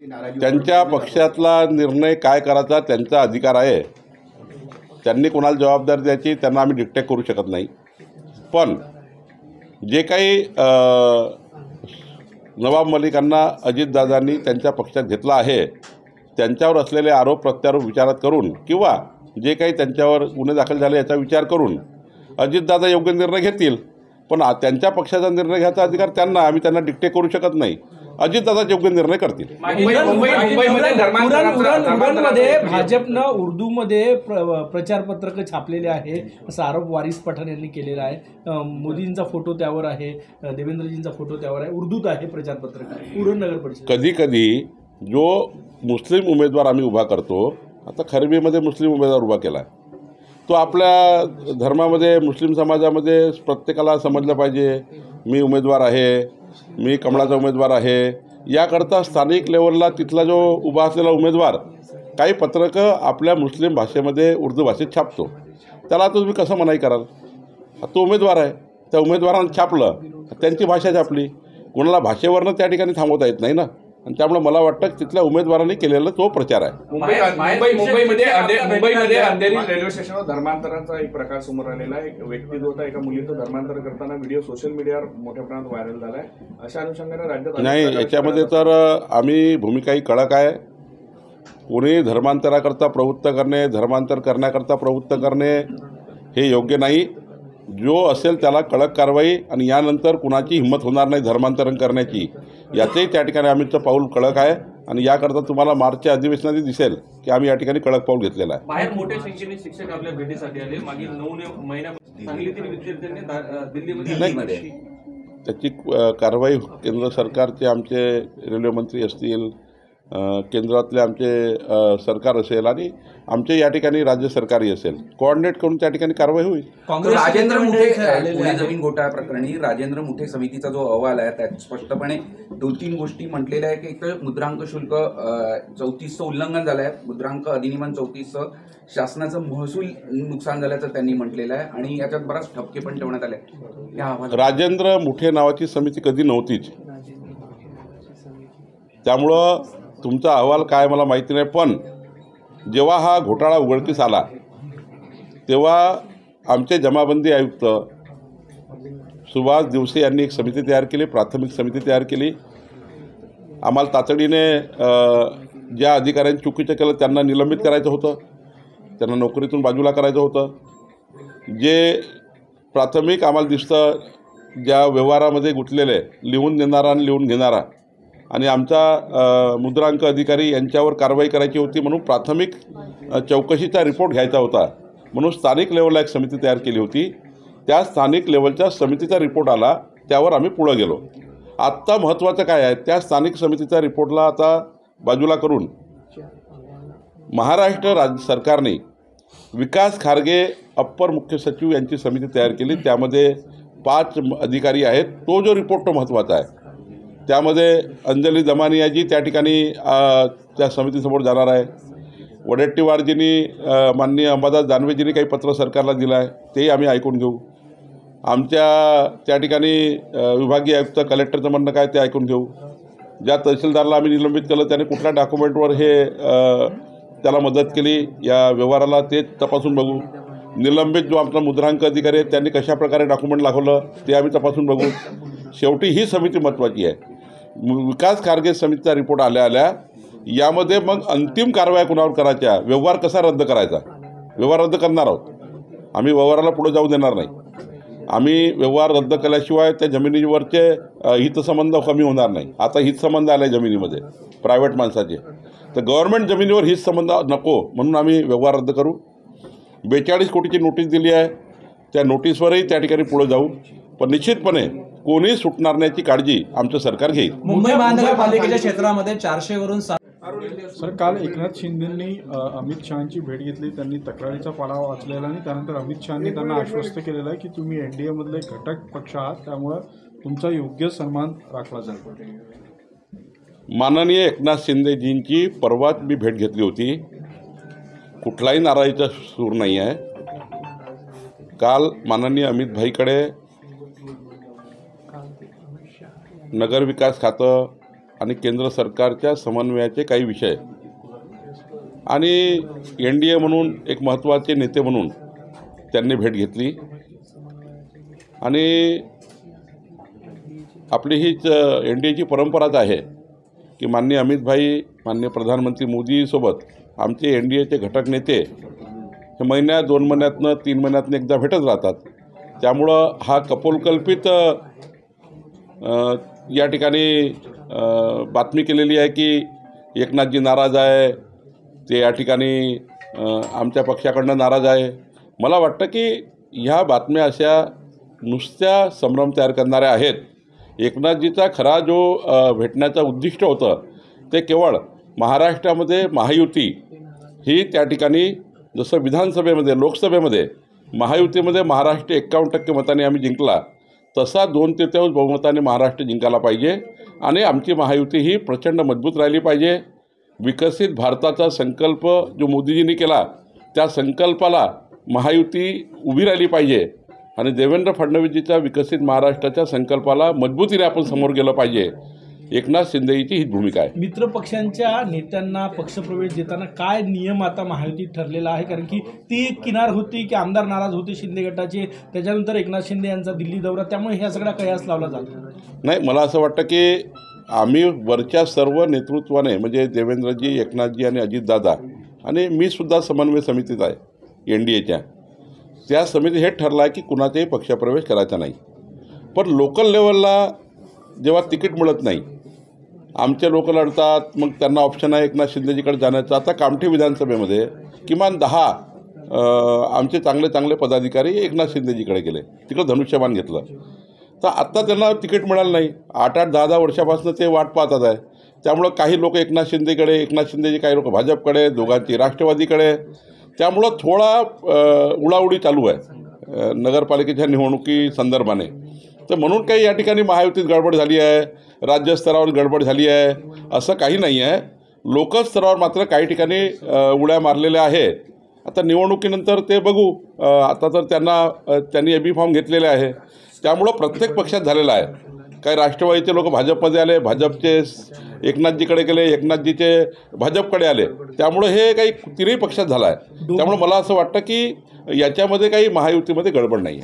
त्यांच्या पक्षातला निर्णय काय करायचा त्यांचा अधिकार आहे. त्यांनी कोणाला जबाबदारी द्यायची त्यांना आम्ही डिक्टेट करू शकत नाही. पण जे काही नवाब मलिकांना अजितदादांनी त्यांच्या पक्षात घेतला आहे त्यांच्यावर असलेले आरोप प्रत्यारोप विचारात करून किंवा जे काही त्यांच्यावर गुन्हे दाखल झाले याचा विचार करून अजितदादा योग्य निर्णय घेतील. पण त्यांच्या पक्षाचा निर्णय घ्यायचा अधिकार त्यांना, आम्ही त्यांना डिक्टेट करू शकत नाही. अजितदादा योग्य निर्णय करतील. उरणमध्ये भाजपनं उर्दूमध्ये प्रचारपत्रक छापलेले आहे असा आरोप वारिस पठाण यांनी केलेला आहे. मोदींचा फोटो त्यावर आहे, देवेंद्रजींचा फोटो त्यावर आहे, उर्दूत आहे प्रचारपत्रक उरण नगर परिषद. कधी कधी जो मुस्लिम उमेदवार आम्ही उभा करतो, आता खरबीमध्ये मुस्लिम उमेदवार उभा केला आहे, तो आपल्या धर्मामध्ये मुस्लिम समाजामध्ये प्रत्येकाला समजलं पाहिजे मी उमेदवार आहे, मी कमळाचा उमेदवार आहे. याकरता स्थानिक लेवलला तिथला जो उभा असलेला उमेदवार काही पत्रकं आपल्या मुस्लिम भाषेमध्ये उर्दू भाषेत छापतो. त्याला तुम्ही कसं मनाई कराल? तो उमेदवार आहे, त्या उमेदवारानं छापलं, त्यांची भाषा छापली, कोणाला भाषेवरनं त्या ठिकाणी थांबवता येत नाही ना. आणि त्यामुळे मला वाटतं की तिथल्या उमेदवारांनी केलेला तो प्रचार आहे. मुंबईमध्ये अंधेरी रेल्वे स्टेशनवर धर्मांतराचा एक प्रकार समोर आलेला आहे. एक व्यक्ती जो होता एका मुलीचं धर्मांतर करताना व्हिडिओ सोशल मीडियावर मोठ्या प्रमाणात व्हायरल झाला आहे. अशा अनुषंगाने राज्यात नाही, याच्यामध्ये तर आम्ही भूमिकाही कडक आहे. कोणी धर्मांतराकरता प्रवृत्त करणे, धर्मांतर करण्याकरता प्रवृत्त करणे हे योग्य नाही. जो असेल त्याला कडक कारवाई, आणि यानंतर कुणाची हिंमत होणार नाही धर्मांतरण करण्याची. याचंही त्या ठिकाणी आम्हीचं पाऊल कडक आहे. आणि याकरता तुम्हाला मार्चच्या अधिवेशनात दिसेल की आम्ही या ठिकाणी कडक पाऊल घेतलेलं आहे. बाहेर मोठ्या संख्येने शिक्षक आपल्या भेटीसाठी आले. मागील 9 महिन्यामध्ये सांगलीतील विद्यार्थ्यांनी दिल्लीमध्ये त्याची कारवाई केंद्र सरकारचे आमचे रेल्वे मंत्री असतील, केंद्रातले आमचे सरकार असेल आणि आमचे या ठिकाणी राज्य सरकारही असेल, कोऑर्डिनेट करून त्या ठिकाणी कारवाई होईल. राजेंद्र मुठे पुणे जमीन घोटाळा प्रकरणी राजेंद्र मुठे समितीचा जो अहवाल आहे त्यात स्पष्टपणे 2-3 गोष्टी म्हटलेल्या आहे की एक तर मुद्रांक शुल्क 34चं उल्लंघन झालं आहे, मुद्रांक अधिनियम 34चं शासनाचं महसूल नुकसान झाल्याचं त्यांनी म्हटलेलं आहे, आणि याच्यात बराच ठपके पण ठेवण्यात आले. या अहवालात राजेंद्र मुठे नावाची समिती कधी नव्हतीच, त्यामुळं तुमचा अहवाल काय मला माहिती नाही. पण जेव्हा हा घोटाळा उघडकीस आला तेव्हा आमचे जमाबंदी आयुक्त सुभाष दिवसे यांनी एक समिती तयार केली, प्राथमिक समिती तयार केली. आम्हाला तातडीने ज्या अधिकाऱ्यांनी चुकीचं केलं त्यांना निलंबित करायचं होतं, त्यांना नोकरीतून बाजूला करायचं होतं. जे प्राथमिक आम्हाला दिसतं ज्या व्यवहारामध्ये गुंतलेले लिहून देणारा आणि लिहून घेणारा आणि आमचा मुद्रांक अधिकारी यांच्यावर कारवाई करायची होती, म्हणून प्राथमिक चौकशीचा रिपोर्ट घ्यायचा होता. म्हणून स्थानिक लेवलला एक समिती तयार केली होती. त्या स्थानिक लेवलच्या समितीचा रिपोर्ट आला, त्यावर आम्ही पुढं गेलो. आत्ता महत्त्वाचं काय आहे, त्या स्थानिक समितीच्या रिपोर्टला आता बाजूला करून महाराष्ट्र राज्य सरकारने विकास खारगे अप्पर मुख्य सचिव यांची समिती तयार केली. त्यामध्ये 5 अधिकारी आहेत. तो जो रिपोर्ट तो महत्त्वाचा आहे. त्यामध्ये अंजली दमानियाजी त्या ठिकाणी त्या समितीसमोर जाणार आहे. वडेट्टीवारजींनी माननीय अंबादास दानवेजींनी काही पत्र सरकारला दिलं आहे, तेही आम्ही ऐकून घेऊ. आमच्या त्या ठिकाणी विभागीय आयुक्त कलेक्टरचं म्हणणं काय ते ऐकून घेऊ. ज्या तहसीलदारला आम्ही निलंबित केलं त्याने कुठल्या डॉक्युमेंटवर हे त्याला मदत केली या व्यवहाराला ते तपासून बघू. निलंबित जो आमचा मुद्रांक अधिकारी आहे त्यांनी कशाप्रकारे डॉक्युमेंट दाखवलं ते आम्ही तपासून बघू. शेवटी ही समिती महत्त्वाची आहे. विकास खारगे समितीचा रिपोर्ट आल्या यामध्ये मग अंतिम कारवाया कुणावर करायच्या, व्यवहार कसा रद्द करायचा, व्यवहार रद्द करणार आहोत आम्ही. व्यवहाराला पुढे जाऊ देणार नाही आम्ही. व्यवहार रद्द केल्याशिवाय त्या जमिनीवरचे हितसंबंध कमी होणार नाही. आता हितसंबंध आले जमिनीमध्ये प्रायव्हेट माणसाचे, तर गव्हर्नमेंट जमिनीवर हितसंबंध नको म्हणून आम्ही व्यवहार रद्द करू. 42 कोटीची नोटीस दिली आहे, त्या नोटीसवरही त्या ठिकाणी पुढे जाऊ. पण निश्चितपणे कोणी सुटणार नाहीची काळजी आमचं सरकार घेईल. मुंबई महानगरपालिकेच्या क्षेत्रामध्ये 400 वरून सर, काल एकनाथ शिंदेंनी अमित शहांची भेट घेतली. त्यांनी तक्रारीचा पाढा वाचलेला आणि त्यानंतर अमित शहांनी त्यांना आश्वस्त केलेलं आहे की तुम्ही NDAमधले घटक पक्ष आहात, त्यामुळं तुमचा योग्य सन्मान राखला जाईल. माननीय एकनाथ शिंदेजींची परवाच मी भेट घेतली होती. कुठलाही नाराजीचा सूर नाही आहे. काल माननीय अमित भाईकडे नगरविकास खातं आणि केंद्र सरकारच्या समन्वयाचे काही विषय आणि NDA म्हणून एक महत्त्वाचे नेते म्हणून त्यांनी भेट घेतली आणि आपली हीच NDAची परंपराच आहे की माननीय अमित भाई, माननीय प्रधानमंत्री मोदीसोबत आमचे NDAचे घटक नेते हे महिन्यात 2 महिन्यातनं 3 महिन्यातनं एकदा भेटत राहतात. त्यामुळं हा कपोलकल्पित या ठिकाणी बातमी केलेली आहे की एकनाथजी नाराज आहे, ते या ठिकाणी आमच्या पक्षाकडनं नाराज आहे. मला वाटतं की ह्या बातम्या अशा नुसत्या संभ्रम तयार करणाऱ्या आहेत. एकनाथजीचा खरा जो भेटण्याचा उद्दिष्ट होतं ते केवळ महाराष्ट्रामध्ये महायुती ही त्या ठिकाणी जसं विधानसभेमध्ये, लोकसभेमध्ये महायुतीमध्ये महाराष्ट्र 51% मताने आम्ही जिंकला, तसा 2/3 बहुमताने महाराष्ट्र जिंकायला पाहिजे आणि आमची महायुती ही प्रचंड मजबूत राहिली पाहिजे. विकसित भारताचा संकल्प जो मोदीजींनी केला त्या संकल्पाला महायुती उभी राहिली पाहिजे आणि देवेंद्र फडणवीसजीच्या विकसित महाराष्ट्राच्या संकल्पाला मजबूतीने आपण समोर गेलं पाहिजे. एकनाथ शिंदेची ही भूमिका आहे. मित्र पक्षांच्या नेत्यांना पक्षप्रवेश देताना काय नियम आता महायुतीत ठरलेला आहे? कारण की ती एक किनार होती की आमदार नाराज होते शिंदे गटाचे, त्याच्यानंतर एकनाथ शिंदे यांचा दिल्ली दौरा, त्यामुळे ह्या सगळा कयास लावला जातो. नाही, मला असं वाटतं की आम्ही वरच्या सर्व नेतृत्वाने म्हणजे देवेंद्रजी, एकनाथजी आणि अजितदादा आणि मी सुद्धा समन्वय समितीत आहे NDAच्या, त्या समिती हे ठरलं आहे की कुणाचाही पक्षप्रवेश करायचा नाही. पण लोकल लेवलला जेव्हा तिकीट मिळत नाही, आमचे लोक लढतात, मग त्यांना ऑप्शन आहे एकनाथ शिंदेजीकडे जाण्याचा. आता कामठी विधानसभेमध्ये किमान 10 आमचे चांगले चांगले पदाधिकारी एकनाथ शिंदेजीकडे गेले, तिकडं धनुष्यबाण घेतलं. तर आत्ता त्यांना तिकीट मिळालं नाही. 8-8, 10-10 वर्षापासून ते वाट पाहतात आहे. त्यामुळं काही लोक एकनाथ शिंदेकडे, एकनाथ शिंदेजी काही लोक भाजपकडे, दोघांची राष्ट्रवादीकडे. त्यामुळं थोडा उडाउडी चालू आहे नगरपालिकेच्या निवडणुकी संदर्भाने. तर म्हणून काही या ठिकाणी महायुतीत गडबड झाली आहे, राज्यस्तरावर गडबड झाली आहे असं काही नाही आहे. लोकल स्तरावर मात्र काही ठिकाणी उड्या मारलेल्या आहेत. आता निवडणुकीनंतर ते बघू. आता तर त्यांनी AB फॉर्म घेतलेले आहे, त्यामुळं प्रत्येक पक्षात झालेला आहे. काही राष्ट्रवादीचे लोक भाजपमध्ये आले, भाजपचे एकनाथजीकडे गेले, एकनाथजीचे भाजपकडे आले. त्यामुळं हे काही तिन्ही पक्षात झालं आहे. त्यामुळे मला असं वाटतं की याच्यामध्ये काही महायुतीमध्ये गडबड नाही.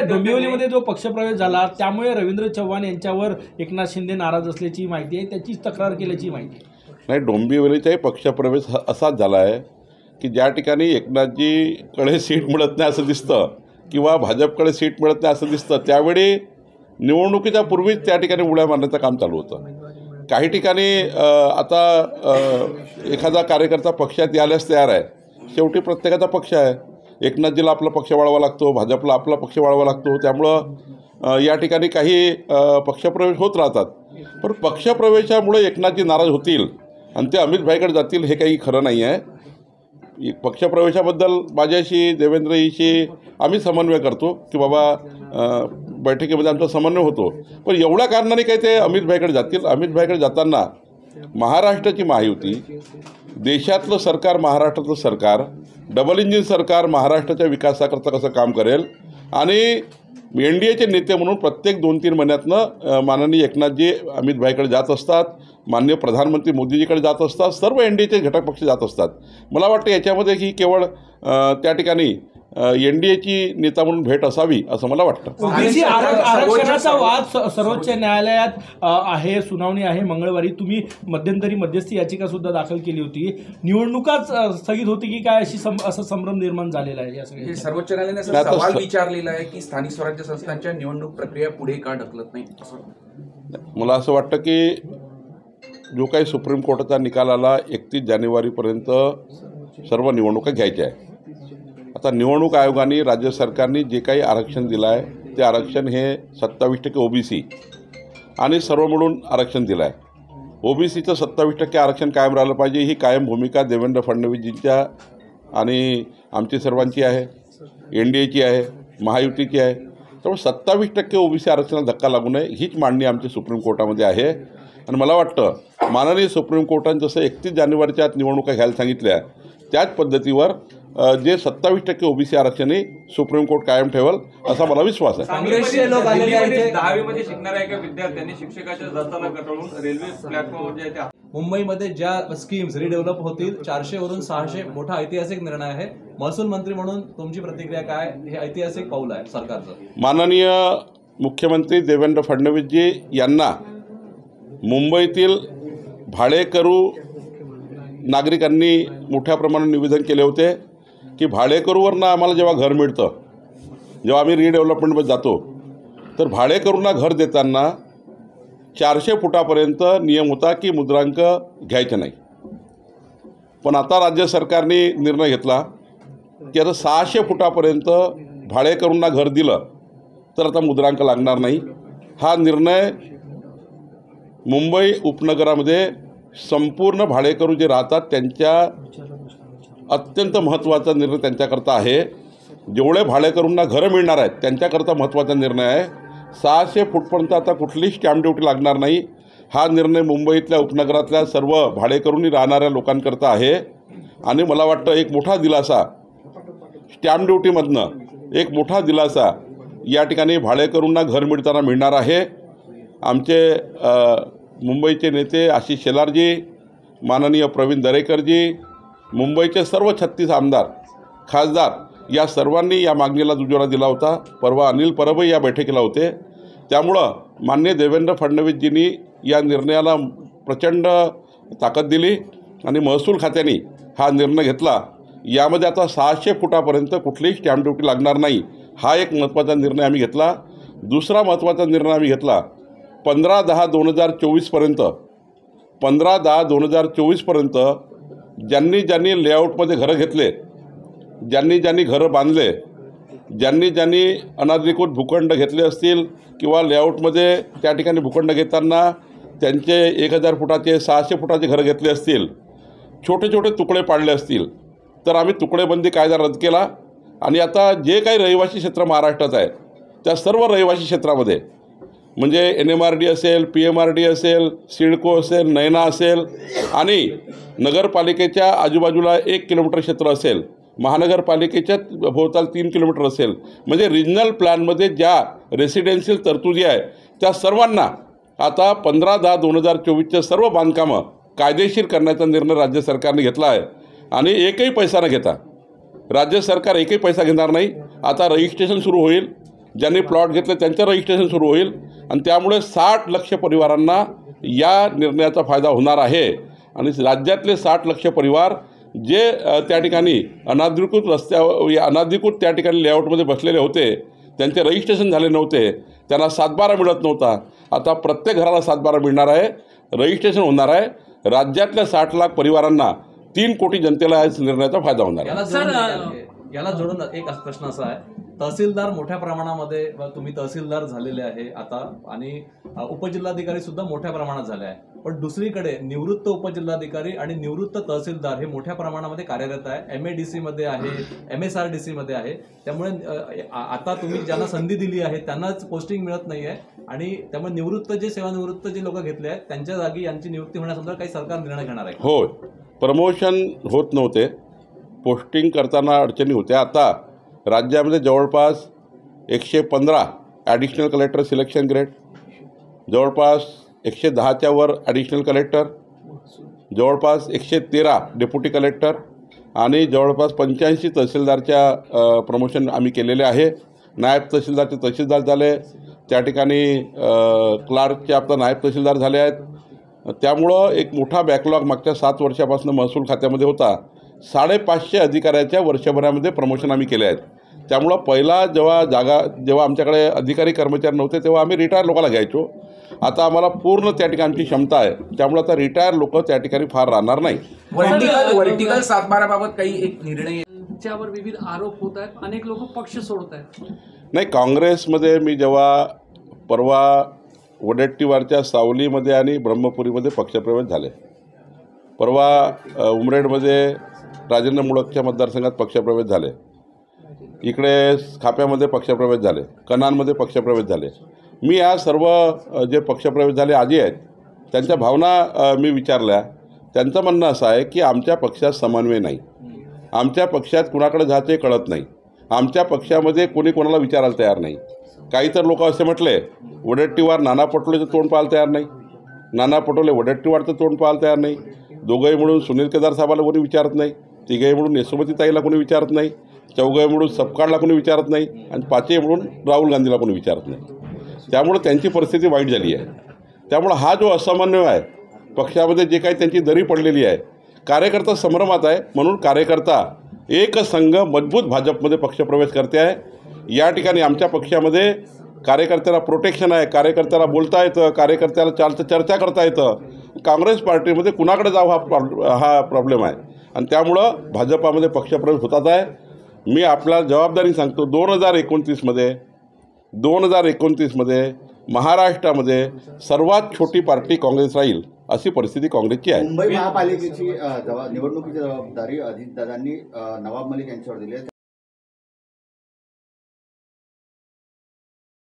डोंबिवलीमध्ये जो पक्षप्रवेश झाला त्यामुळे रवींद्र चव्हाण यांच्यावर एकनाथ शिंदे नाराज असल्याची माहिती आहे, त्याची तक्रार केल्याची माहिती आहे. नाही, डोंबिवलीचाही पक्षप्रवेश असाच झाला आहे की ज्या ठिकाणी एकनाथजीकडे सीट मिळत नाही असं दिसतं किंवा भाजपकडे सीट मिळत नाही असं दिसतं, त्यावेळी निवडणुकीच्या पूर्वीच त्या ठिकाणी उड्या मारण्याचं काम चालू होतं. काही ठिकाणी आता एखादा कार्यकर्ता पक्षात यायलाच तयार आहे. शेवटी प्रत्येकाचा पक्ष आहे. एकनाथजीला आपला पक्ष वाढवावा लागतो, भाजपला आपला पक्ष वाढवावा लागतो. त्यामुळं या ठिकाणी काही पक्षप्रवेश होत राहतात. पण पक्षप्रवेशामुळे एकनाथजी नाराज होतील आणि ते अमित भाईकडे जातील हे काही खरं नाही आहे. पक्षप्रवेशाबद्दल माझ्याशी, देवेंद्रजीशी आम्ही समन्वय करतो की बाबा बैठकीमध्ये आमचा समन्वय होतो. पण एवढ्या कारणाने काही ते अमित भाईकडे जातील. अमित भाईकडे जाताना महाराष्ट्राची महायुती, देशातलं सरकार, महाराष्ट्राचं सरकार, डबल इंजिन सरकार महाराष्ट्राच्या विकासाकरता कसं काम करेल आणि NDAचे नेते म्हणून प्रत्येक 2-3 महिन्यातनं माननीय एकनाथजी अमित भाईकडे जात असतात, माननीय प्रधानमंत्री मोदीजीकडे जात असतात, सर्व NDAचे घटक पक्ष जात असतात. मला वाटतं याच्यामध्ये ही केवळ त्या ठिकाणी NDAची नेता म्हणून भेट असावी असं मला वाटतं. ओबीसी आरक्षणाचा वाद सर्वोच्च न्यायालयात आहे, सुनावणी आहे मंगळवारी. तुम्ही मध्यंतरी मध्यस्थी याचिका सुद्धा दाखल केली होती. निवडणुकाच स्थगित होती की काय असं संभ्रम निर्माण झालेला आहे या सगळ्या? सर्वोच्च न्यायालयाने सवाल विचारलेला आहे की स्थानिक स्वराज्य संस्थांच्या निवडणूक प्रक्रिया पुढे का ढकलत नाही असं. मला असं वाटतं की जो काही सुप्रीम कोर्टाचा निकाल आला 31 जानेवारीपर्यंत सर्व निवडणुका घ्यायच्या आहे. आता निवडणूक आयोगाने, राज्य सरकारने जे काही आरक्षण दिलं आहे ते आरक्षण हे 27% OBC आणि सर्व मिळून आरक्षण दिलं आहे. OBCचं 27% आरक्षण कायम राहिलं पाहिजे ही कायम भूमिका देवेंद्र फडणवीसजींच्या आणि आमची सर्वांची आहे, NDAची आहे, महायुतीची आहे. त्यामुळे 27% OBC आरक्षणाला धक्का लागू नये हीच मांडणी आमची सुप्रीम कोर्टामध्ये आहे. आणि मला वाटतं माननीय सुप्रीम कोर्टाने जसं 31 जानेवारीच्या आत निवडणुका घ्यायला सांगितल्या त्याच पद्धतीवर जे 27% ओबीसी आरक्षण हे सुप्रीम कोर्ट कायम ठेवल असा मला विश्वास आहे. काँग्रेसचे लोक आलेले आहेत. 10वीमध्ये शिकणाऱ्या एका विद्यार्थ्यांनी शिक्षकाच्या जाचाला कटाळून रेल्वे प्लॅटफॉर्मवर जे आहे मुंबईमध्ये ज्या स्कीम्स रिडेव्हलप होतील 400 वरून 600 मोठा ऐतिहासिक निर्णय आहे. महसूल मंत्री म्हणून तुमची प्रतिक्रिया काय? हे ऐतिहासिक पाऊल आहे सरकारचं. माननीय मुख्यमंत्री देवेंद्र फडणवीसजी यांना मुंबईतील भाडेकरू नागरिकांनी मोठ्या प्रमाणात निवेदन केले होते की भाडेकरूवरनं आम्हाला जेव्हा घर मिळतं, जेव्हा आम्ही रिडेव्हलपमेंटमध्ये जातो तर भाडेकरूंना घर देताना 400 फुटापर्यंत नियम होता की मुद्रांक घ्यायचे नाही. पण आता राज्य सरकारने निर्णय घेतला की आता 600 फुटापर्यंत भाडेकरूंना घर दिलं तर आता मुद्रांक लागणार नाही. हा निर्णय मुंबई उपनगरामध्ये संपूर्ण भाडेकरू जे राहतात त्यांच्या अत्यंत महत्त्वाचा निर्णय त्यांच्याकरता आहे. जेवढे भाडेकरूंना घरं मिळणार आहेत त्यांच्याकरता महत्त्वाचा निर्णय आहे. 600 फूटपर्यंत आता कुठलीही स्टॅम्प ड्युटी लागणार नाही. हा निर्णय मुंबईतल्या उपनगरातल्या सर्व भाडेकरूंनी राहणाऱ्या लोकांकरता आहे. आणि मला वाटतं एक मोठा दिलासा स्टॅम्प ड्युटीमधनं एक मोठा दिलासा या ठिकाणी भाडेकरूंना घर मिळताना मिळणार आहे. आमचे मुंबईचे नेते आशिष शेलारजी, माननीय प्रवीण दरेकरजी, मुंबईचे सर्व 36 आमदार खासदार या सर्वांनी या मागणीला दुजोरा दिला होता. परवा अनिल परबही या बैठकीला होते. त्यामुळं माननीय देवेंद्र फडणवीसजींनी या निर्णयाला प्रचंड ताकद दिली आणि महसूल खात्याने हा निर्णय घेतला. यामध्ये आता 600 फुटापर्यंत कुठलीही स्टॅम्प ड्युटी लागणार नाही. हा एक महत्त्वाचा निर्णय आम्ही घेतला. दुसरा महत्त्वाचा निर्णय आम्ही घेतला 15/10/2024पर्यंत 15/10/2024पर्यंत ज्यांनी ज्यांनी लेआउटमध्ये घरं घेतले, ज्यांनी ज्यांनी घरं बांधले, ज्यांनी ज्यांनी अनधिकृत भूखंड घेतले असतील किंवा लेआउटमध्ये त्या ठिकाणी भूखंड घेताना त्यांचे 1000 फुटाचे 600 फुटाचे घरं घेतले असतील, छोटे छोटे तुकडे पाडले असतील तर आम्ही तुकडेबंदी कायदा रद्द केला. आणि आता जे काही रहिवासी क्षेत्र महाराष्ट्रात आहे त्या सर्व रहिवासी क्षेत्रामध्ये म्हणजे NMRD असेल, PMRD असेल, सिडको असेल, नैना असेल आणि नगरपालिकेच्या आजूबाजूला 1 किलोमीटर क्षेत्र असेल, महानगरपालिकेच्या भोवताल 3 किलोमीटर असेल, म्हणजे रिजनल प्लॅनमध्ये ज्या रेसिडेन्शियल तरतुदी आहे त्या सर्वांना आता 15/10/2024चे सर्व बांधकामं कायदेशीर करण्याचा निर्णय राज्य सरकारने घेतला आहे. आणि एकही पैसा न घेता राज्य सरकार एकही पैसा घेणार नाही. आता रजिस्ट्रेशन सुरू होईल. ज्यांनी प्लॉट घेतले त्यांचं रजिस्ट्रेशन सुरू होईल आणि त्यामुळे 60 लक्ष परिवारांना या निर्णयाचा फायदा होणार आहे. आणि राज्यातले 60 लक्ष परिवार जे त्या ठिकाणी अनधिकृत त्या ठिकाणी लेआउटमध्ये बसलेले होते, त्यांचे रजिस्ट्रेशन झाले नव्हते, त्यांना 7/12 मिळत नव्हता, आता प्रत्येक घराला 7/12 मिळणार आहे, रजिस्ट्रेशन होणार आहे. राज्यातल्या 60 लाख परिवारांना 3 कोटी जनतेला या निर्णयाचा फायदा होणार आहे. याला जोडून एक प्रश्न असा आहे, तहसीलदार मोठ्या प्रमाणामध्ये तुम्ही तहसीलदार झालेले आहे आता आणि उपजिल्हाधिकारी सुद्धा मोठ्या प्रमाणात झाले आहे. पण दुसरीकडे निवृत्त उपजिल्हाधिकारी आणि निवृत्त तहसीलदार हे मोठ्या प्रमाणामध्ये कार्यरत आहे. MADC मध्ये आहे, MSRDC मध्ये आहे. त्यामुळे आता तुम्ही ज्यांना संधी दिली आहे त्यांनाच पोस्टिंग मिळत नाही आहे आणि त्यामुळे निवृत्त जे सेवानिवृत्त जे लोक घेतले आहेत त्यांच्या जागी यांची नियुक्ती होण्यासंदर्भात काही सरकार निर्णय घेणार आहे? होय, प्रमोशन होत नव्हते, पोस्टिंग करताना अडचणी होत्या. आता राज्यामध्ये जवळपास 115 ॲडिशनल कलेक्टर सिलेक्शन ग्रेड, जवळपास 110च्या वर ॲडिशनल कलेक्टर, जवळपास 113 डेप्युटी कलेक्टर आणि जवळपास 85 तहसीलदारच्या प्रमोशन आम्ही केलेले आहे. नायब तहसीलदारचे तहसीलदार झाले, त्या ठिकाणी क्लार्कचे आता नायब तहसीलदार झाले आहेत. त्यामुळं एक मोठा बॅकलॉग मागच्या 7 वर्षापासून महसूल खात्यामध्ये होता. 550 अधिकाऱ्याच्या वर्षभरामध्ये प्रमोशन आम्ही केले आहेत. त्यामुळं पहिला जेव्हा आमच्याकडे अधिकारी कर्मचारी नव्हते तेव्हा आम्ही रिटायर लोकांना घ्यायचो. आता आम्हाला पूर्ण त्या ठिकाणी आमची क्षमता आहे, त्यामुळे आता रिटायर लोक त्या ठिकाणी फार राहणार नाही. वर्टिकल 7/12 बाबत काही एक निर्णय त्यावर विविध आरोप होत आहेत, अनेक लोक पक्ष सोडत आहेत. नाही, काँग्रेसमध्ये मी जेव्हा परवा वडेट्टीवारच्या सावलीमध्ये आणि ब्रह्मपुरीमध्ये पक्षप्रवेश झाले, परवा उमरेडमध्ये राजेंद्र मुळकच्या मतदारसंघात पक्षप्रवेश झाले, इकडे खाप्यामध्ये पक्षप्रवेश झाले, कनानमध्ये पक्षप्रवेश झाले. मी या सर्व जे पक्षप्रवेश झाले आजी आहेत त्यांच्या भावना मी विचारल्या. त्यांचं म्हणणं असं आहे की आमच्या पक्षात समन्वय नाही. आमच्या पक्षात कुणाकडे जायचं हे कळत नाही. आमच्या पक्षामध्ये कोणी कोणाला विचारायला तयार नाही. काही तर लोक असे म्हटले, वडेट्टीवार नाना पटोलेचं तोंड पाहायला तयार नाही, नाना पटोले वडेट्टीवारचं तोंड पाहायला तयार नाही, दोघंही म्हणून सुनील केदार साहेबाला कोणी विचारत नाही, तिघंही म्हणून यशोमतीताईला कोणी विचारत नाही, चौघंही म्हणून सपकाळला कोणी विचारत नाही आणि पाचही म्हणून राहुल गांधीला कोणी विचारत नाही. त्यामुळं त्यांची परिस्थिती वाईट झाली आहे. त्यामुळं हा जो असमन्वय आहे पक्षामध्ये, जे काही त्यांची दरी पडलेली आहे, कार्यकर्ता संभ्रमात आहे. म्हणून कार्यकर्ता एक संघ मजबूत भाजपमध्ये पक्षप्रवेश करते आहे. या ठिकाणी आमच्या पक्षामध्ये कार्यकर्त्याला प्रोटेक्शन आहे, कार्यकर्त्याला बोलता येतं, कार्यकर्त्याला चर्चा करता येतं. काँग्रेस पार्टीमध्ये कुणाकडे जावं हा प्रॉब्लेम आहे आणि त्यामुळं भाजपामध्ये पक्षप्रवेश होतात आहे. मी आपल्याला जबाबदारी सांगतो, 2029मध्ये महाराष्ट्रामध्ये सर्वात छोटी पार्टी काँग्रेस राहील अशी परिस्थिती काँग्रेसची आहे. मुंबई महापालिकेची निवडणुकीची जबाबदारी अजितदादांनी नवाब मलिक यांच्यावर दिली आहे.